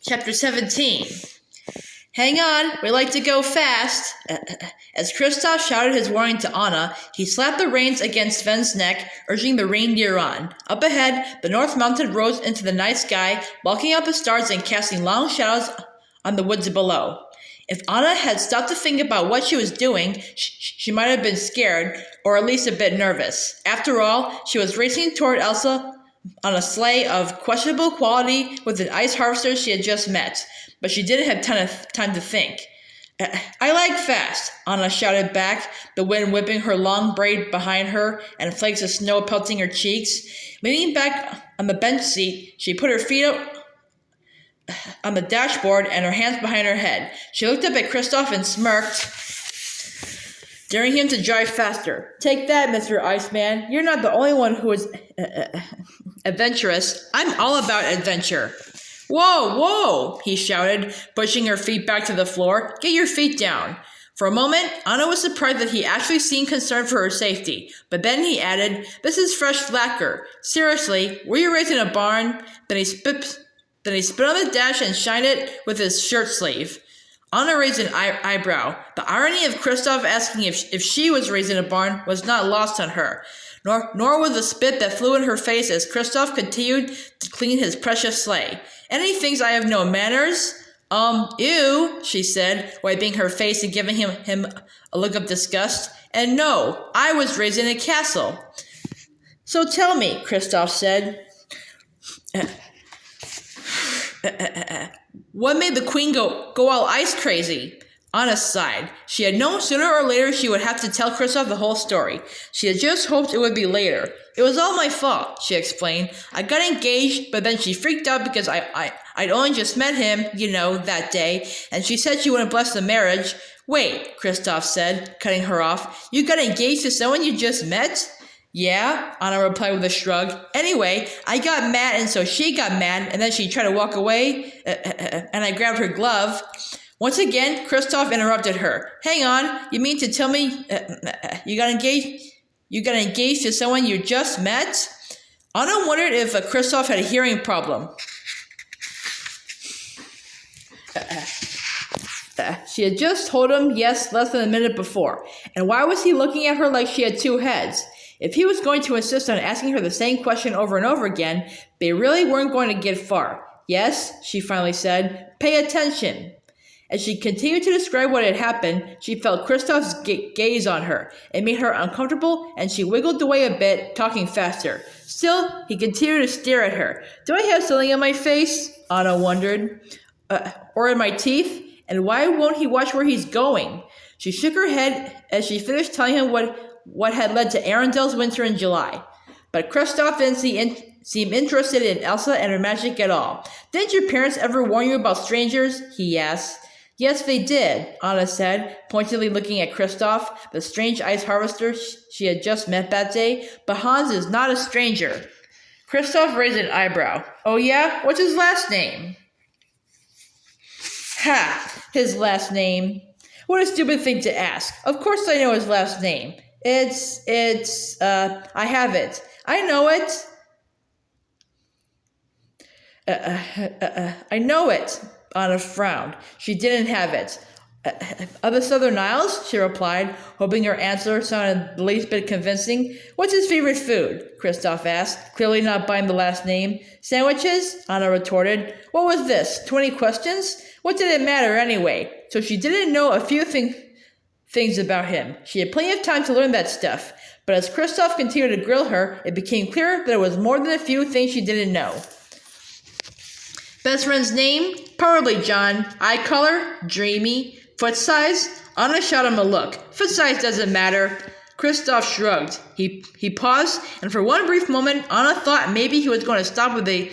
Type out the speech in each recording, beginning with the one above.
Chapter 17. Hang on, we like to go fast. As Kristoff shouted his warning to Anna, he slapped the reins against Sven's neck, urging the reindeer on. Up ahead, the North Mountain rose into the night sky, blocking out the stars and casting long shadows on the woods below. If Anna had stopped to think about what she was doing, she might have been scared, or at least a bit nervous. After all, she was racing toward Elsa on a sleigh of questionable quality with an ice harvester she had just met, but she didn't have time to think. I like fast, Anna shouted back, the wind whipping her long braid behind her and flakes of snow pelting her cheeks. Leaning back on the bench seat, she put her feet up on the dashboard and her hands behind her head. She looked up at Kristoff and smirked, daring him to drive faster. Take that, Mr. Iceman. You're not the only one who is adventurous. I'm all about adventure. Whoa, whoa, he shouted, pushing her feet back to the floor. Get your feet down. For a moment, Anna was surprised that he actually seemed concerned for her safety. But then he added, this is fresh lacquer. Seriously, were you raised in a barn? Then he spit on the dash and shined it with his shirt sleeve. Anna raised an eyebrow. The irony of Kristoff asking if she was raised in a barn was not lost on her. Nor was the spit that flew in her face as Kristoff continued to clean his precious sleigh. Any thinks I have no manners? Ew, she said, wiping her face and giving him a look of disgust. And no, I was raised in a castle. So tell me, Kristoff said. What made the queen go all ice crazy? Anna sighed. She had known sooner or later she would have to tell Kristoff the whole story. She had just hoped it would be later. It was all my fault, she explained. I got engaged, but then she freaked out because I'd only just met him, that day, and she said she wouldn't bless the marriage. Wait, Kristoff said, cutting her off. You got engaged to someone you just met? Yeah, Anna replied with a shrug. Anyway, I got mad and so she got mad and then she tried to walk away and I grabbed her glove. Once again, Kristoff interrupted her. Hang on, you mean to tell me you got engaged to someone you just met? Anna wondered if Kristoff had a hearing problem. She had just told him yes less than a minute before. And why was he looking at her like she had two heads? If he was going to insist on asking her the same question over and over again, they really weren't going to get far. Yes, she finally said, pay attention. As she continued to describe what had happened, she felt Kristoff's gaze on her. It made her uncomfortable, and she wiggled away a bit, talking faster. Still, he continued to stare at her. Do I have something on my face? Anna wondered. Or in my teeth? And why won't he watch where he's going? She shook her head as she finished telling him what had led to Arendelle's winter in July. But Kristoff didn't seem interested in Elsa and her magic at all. Didn't your parents ever warn you about strangers? He asked. Yes, they did, Anna said, pointedly looking at Kristoff, the strange ice harvester she had just met that day. But Hans is not a stranger. Kristoff raised an eyebrow. Oh yeah? What's his last name? Ha! His last name. What a stupid thing to ask. Of course I know his last name. I have it. I know it. I know it. Anna frowned. She didn't have it. Of the Southern Isles? She replied, hoping her answer sounded the least bit convincing. What's his favorite food? Kristoff asked, clearly not buying the last name. Sandwiches? Anna retorted. What was this? 20 questions? What did it matter anyway? So she didn't know a few things about him. She had plenty of time to learn that stuff. But as Kristoff continued to grill her, it became clear that it was more than a few things she didn't know. Best friend's name? Probably John. Eye color? Dreamy. Foot size? Anna shot him a look. Foot size doesn't matter. Kristoff shrugged. He paused, and for one brief moment, Anna thought maybe he was going to stop with the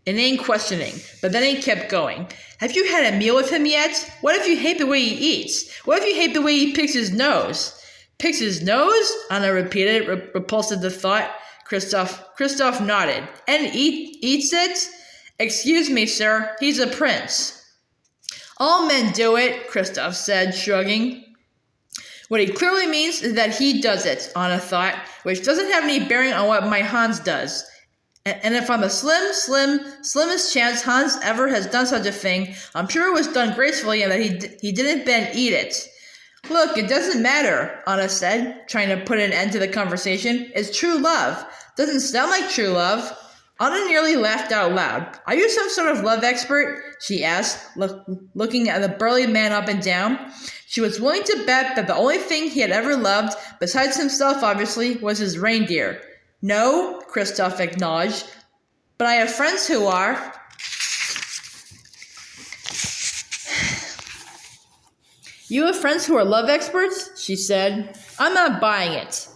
inane questioning. But then he kept going. Have you had a meal with him yet? What if you hate the way he eats? What if you hate the way he picks his nose? Picks his nose? Anna repeated, repulsed at the thought. Kristoff nodded. And eats it? Excuse me, sir. He's a prince. All men do it, Kristoff said, shrugging. What he clearly means is that he does it, Anna thought, which doesn't have any bearing on what my Hans does. And if on the slimmest chance Hans ever has done such a thing, I'm sure it was done gracefully and that he didn't then eat it. Look, it doesn't matter, Anna said, trying to put an end to the conversation. It's true love. Doesn't sound like true love. Anna nearly laughed out loud. Are you some sort of love expert? She asked, looking at the burly man up and down. She was willing to bet that the only thing he had ever loved, besides himself obviously, was his reindeer. No, Kristoff acknowledged, but I have friends who are. You have friends who are love experts? She said. I'm not buying it.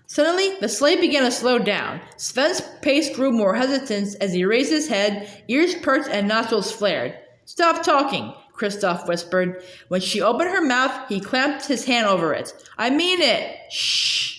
Suddenly, the sleigh began to slow down. Sven's pace grew more hesitant as he raised his head, ears perked and nostrils flared. Stop talking, Kristoff whispered. When she opened her mouth, he clamped his hand over it. I mean it. Shh.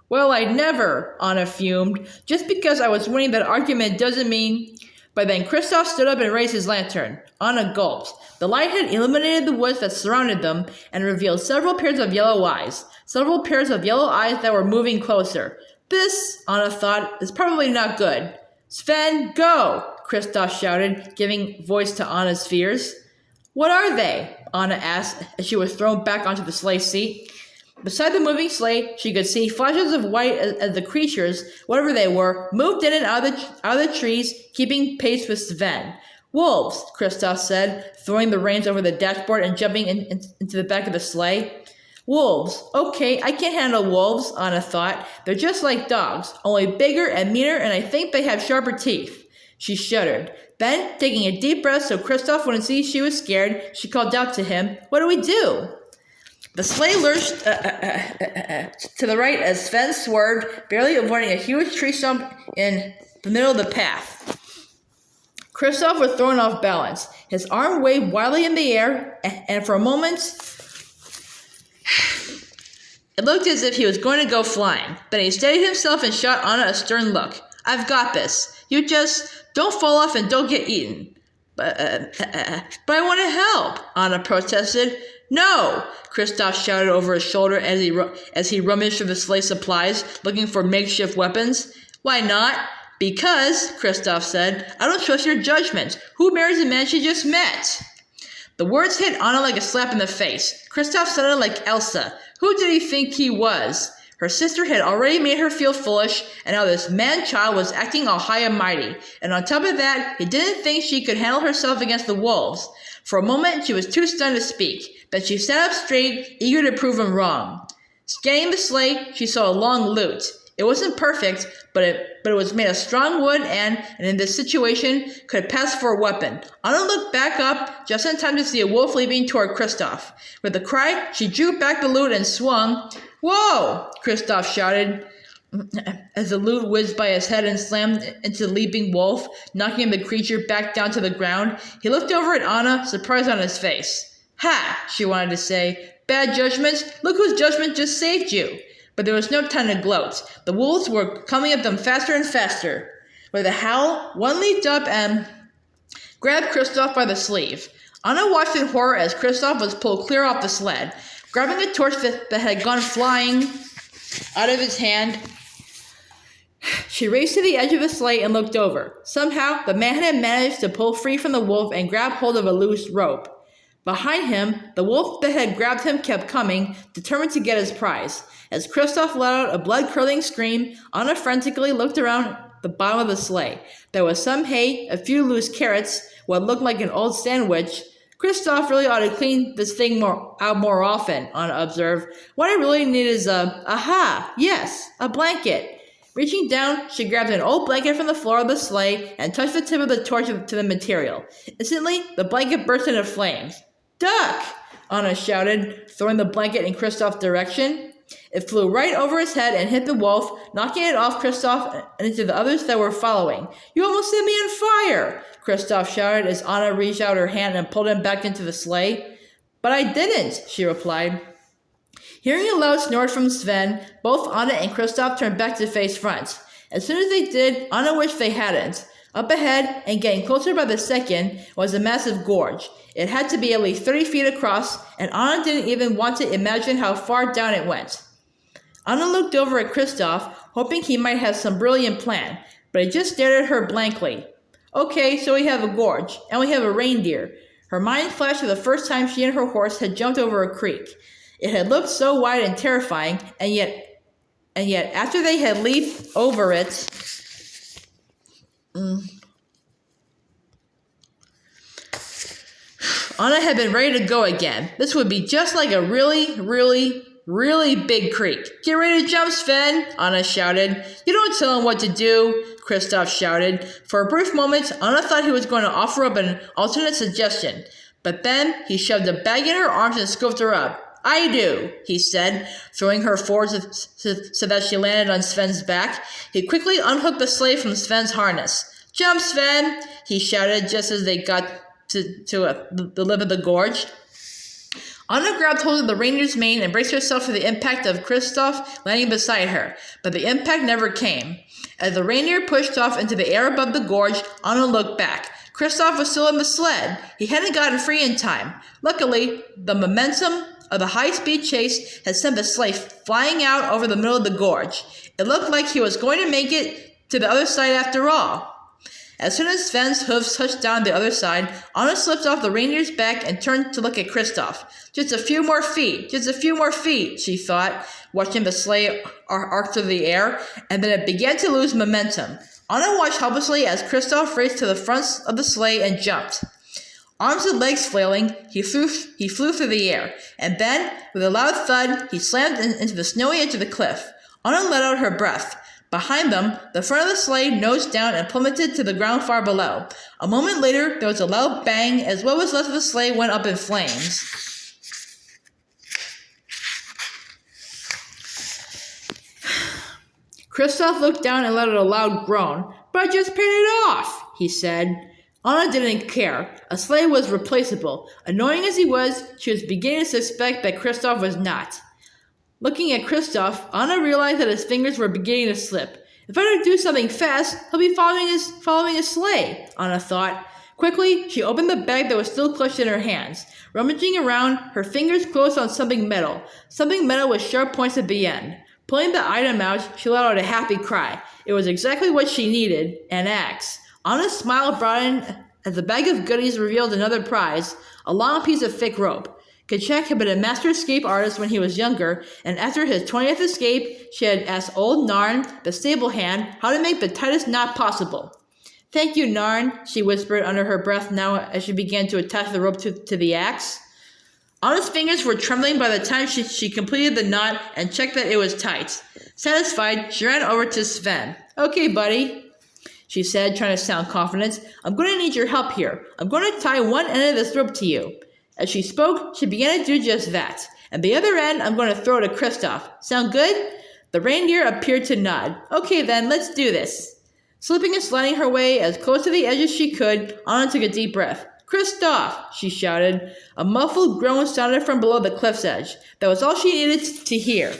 Well, I'd never, Anna fumed. Just because I was winning that argument doesn't mean... But then Kristoff stood up and raised his lantern. Anna gulped. The light had illuminated the woods that surrounded them and revealed several pairs of yellow eyes. Several pairs of yellow eyes that were moving closer. This, Anna thought, is probably not good. Sven, go! Kristoff shouted, giving voice to Anna's fears. What are they? Anna asked as she was thrown back onto the sleigh seat. Beside the moving sleigh, she could see flashes of white as the creatures, whatever they were, moved in and out of the trees, keeping pace with Sven. Wolves, Kristoff said, throwing the reins over the dashboard and jumping into the back of the sleigh. Wolves. Okay, I can't handle wolves, Anna thought. They're just like dogs, only bigger and meaner, and I think they have sharper teeth. She shuddered. Then, taking a deep breath so Kristoff wouldn't see she was scared, she called out to him, What do we do? The sleigh lurched to the right as Sven swerved, barely avoiding a huge tree stump in the middle of the path. Kristoff was thrown off balance. His arm waved wildly in the air, and for a moment, it looked as if he was going to go flying. Then he steadied himself and shot Anna a stern look. I've got this. You just don't fall off and don't get eaten. But I want to help, Anna protested. No! Kristoff shouted over his shoulder as he rummaged through the sleigh supplies, looking for makeshift weapons. Why not? Because, Kristoff said, I don't trust your judgment. Who marries a man she just met? The words hit Anna like a slap in the face. Kristoff sounded like Elsa. Who did he think he was? Her sister had already made her feel foolish, and now this man-child was acting all high and mighty. And on top of that, he didn't think she could handle herself against the wolves. For a moment, she was too stunned to speak. Then she sat up straight, eager to prove him wrong. Scanning the sleigh, she saw a long lute. It wasn't perfect, but it was made of strong wood and in this situation, could pass for a weapon. Anna looked back up just in time to see a wolf leaping toward Kristoff. With a cry, she drew back the lute and swung. Whoa! Kristoff shouted as the lute whizzed by his head and slammed into the leaping wolf, knocking the creature back down to the ground. He looked over at Anna, surprise on his face. Ha! She wanted to say. Bad judgment? Look whose judgment just saved you. But there was no time to gloat. The wolves were coming at them faster and faster. With a howl, one leaped up and grabbed Kristoff by the sleeve. Anna watched in horror as Kristoff was pulled clear off the sled. Grabbing a torch that had gone flying out of his hand, she raced to the edge of the sleigh and looked over. Somehow, the man had managed to pull free from the wolf and grab hold of a loose rope. Behind him, the wolf that had grabbed him kept coming, determined to get his prize. As Kristoff let out a blood-curdling scream, Anna frantically looked around the bottom of the sleigh. There was some hay, a few loose carrots, what looked like an old sandwich. Kristoff really ought to clean this thing out more often, Anna observed. What I really need is a blanket. Reaching down, she grabbed an old blanket from the floor of the sleigh and touched the tip of the torch to the material. Instantly, the blanket burst into flames. Duck! Anna shouted, throwing the blanket in Kristoff's direction. It flew right over his head and hit the wolf, knocking it off Kristoff and into the others that were following. You almost set me on fire! Kristoff shouted as Anna reached out her hand and pulled him back into the sleigh. But I didn't, she replied. Hearing a loud snort from Sven, both Anna and Kristoff turned back to face front. As soon as they did, Anna wished they hadn't. Up ahead, and getting closer by the second, was a massive gorge. It had to be at least 30 feet across, and Anna didn't even want to imagine how far down it went. Anna looked over at Kristoff, hoping he might have some brilliant plan. but he just stared at her blankly. Okay, so we have a gorge, and we have a reindeer. Her mind flashed to the first time she and her horse had jumped over a creek. It had looked so wide and terrifying, and yet after they had leaped over it, Anna had been ready to go again. This would be just like a really big creek. Get ready to jump, Sven, Anna shouted. You don't tell him what to do, Kristoff shouted. For a brief moment, Anna thought he was going to offer up an alternate suggestion. But then he shoved a bag in her arms and scooped her up. I do, he said, throwing her forward so that she landed on Sven's back. He quickly unhooked the sleigh from Sven's harness. Jump, Sven, he shouted just as they got to the lip of the gorge. Anna grabbed hold of the reindeer's mane and braced herself for the impact of Kristoff landing beside her, but the impact never came. As the reindeer pushed off into the air above the gorge, Anna looked back. Kristoff was still in the sled. He hadn't gotten free in time. Luckily, the momentum of the high-speed chase had sent the sleigh flying out over the middle of the gorge. It looked like he was going to make it to the other side after all. As soon as Sven's hooves touched down the other side, Anna slipped off the reindeer's back and turned to look at Kristoff. Just a few more feet, she thought, watching the sleigh arc through the air, and then it began to lose momentum. Anna watched helplessly as Kristoff raced to the front of the sleigh and jumped. Arms and legs flailing, he flew through the air, and then, with a loud thud, he slammed into the snowy edge of the cliff. Anna let out her breath. Behind them, the front of the sleigh nosed down and plummeted to the ground far below. A moment later, there was a loud bang as what was left of the sleigh went up in flames. Kristoff looked down and let out a loud groan. But I just paid it off, he said. Anna didn't care. A sleigh was replaceable. Annoying as he was, she was beginning to suspect that Kristoff was not. Looking at Kristoff, Anna realized that his fingers were beginning to slip. If I don't do something fast, he'll be following his sleigh, Anna thought. Quickly, she opened the bag that was still clutched in her hands. Rummaging around, her fingers closed on something metal with sharp points at the end. Pulling the item out, she let out a happy cry. It was exactly what she needed, an axe. Anna's smile broadened as the bag of goodies revealed another prize, a long piece of thick rope. Kachek had been a master escape artist when he was younger, and after his 20th escape, she had asked old Narn, the stable hand, how to make the tightest knot possible. Thank you, Narn, she whispered under her breath now as she began to attach the rope to the axe. Anna's fingers were trembling by the time she completed the knot and checked that it was tight. Satisfied, she ran over to Sven. Okay, buddy, she said, trying to sound confident. I'm going to need your help here. I'm going to tie one end of this rope to you. As she spoke, she began to do just that. And the other end, I'm going to throw to Kristoff. Sound good? The reindeer appeared to nod. Okay then, let's do this. Slipping and sliding her way as close to the edge as she could, Anna took a deep breath. Kristoff, she shouted. A muffled groan sounded from below the cliff's edge. That was all she needed to hear.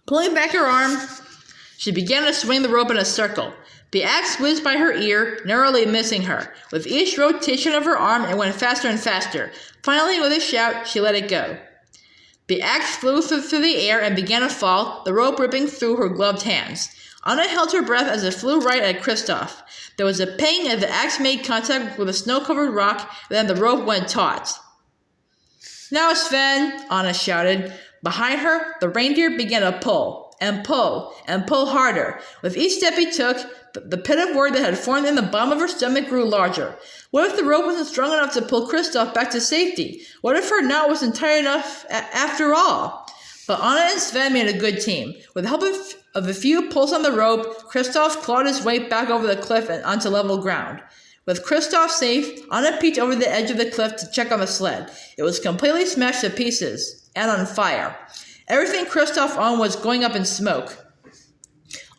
Pulling back her arm, she began to swing the rope in a circle. The axe whizzed by her ear, narrowly missing her. With each rotation of her arm, it went faster and faster. Finally, with a shout, she let it go. The axe flew through the air and began to fall, the rope ripping through her gloved hands. Anna held her breath as it flew right at Kristoff. There was a pang as the axe made contact with a snow-covered rock, then the rope went taut. Now, Sven, Anna shouted. Behind her, the reindeer began to pull, and pull, and pull harder. With each step he took, the pit of worry that had formed in the bottom of her stomach grew larger. What if the rope wasn't strong enough to pull Kristoff back to safety? What if her knot wasn't tight enough after all? But Anna and Sven made a good team. With the help of a few pulls on the rope, Kristoff clawed his way back over the cliff and onto level ground. With Kristoff safe, Anna peeked over the edge of the cliff to check on the sled. It was completely smashed to pieces and on fire. Everything Kristoff owned was going up in smoke.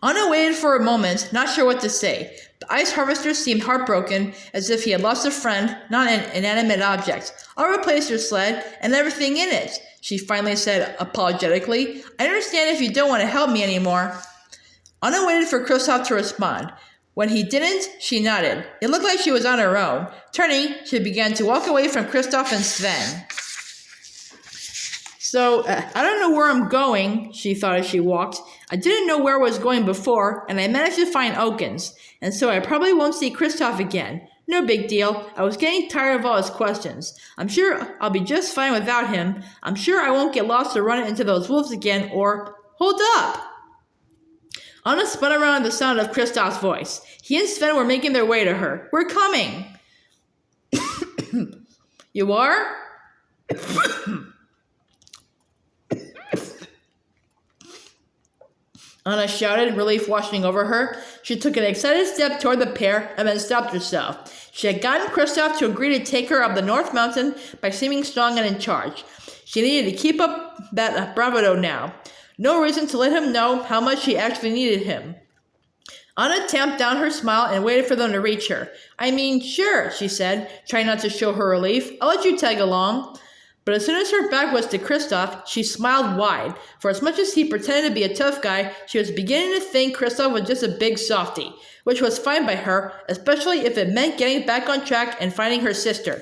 Anna waited for a moment, not sure what to say. The ice harvester seemed heartbroken, as if he had lost a friend, not an inanimate object. I'll replace your sled and everything in it, she finally said apologetically. I understand if you don't want to help me anymore. Anna waited for Kristoff to respond. When he didn't, she nodded. It looked like she was on her own. Turning, she began to walk away from Kristoff and Sven. So, I don't know where I'm going, she thought as she walked. I didn't know where I was going before, and I managed to find Oakens, and so I probably won't see Kristoff again. No big deal. I was getting tired of all his questions. I'm sure I'll be just fine without him. I'm sure I won't get lost or run into those wolves again, or... Hold up! Anna spun around at the sound of Kristoff's voice. He and Sven were making their way to her. We're coming! You are? Anna shouted, relief washing over her. She took an excited step toward the pair and then stopped herself. She had gotten Kristoff to agree to take her up the North Mountain by seeming strong and in charge. She needed to keep up that bravado now. No reason to let him know how much she actually needed him. Anna tamped down her smile and waited for them to reach her. I mean, sure, she said, trying not to show her relief. I'll let you tag along. But as soon as her back was to Kristoff, she smiled wide. For as much as he pretended to be a tough guy, she was beginning to think Kristoff was just a big softy, which was fine by her, especially if it meant getting back on track and finding her sister.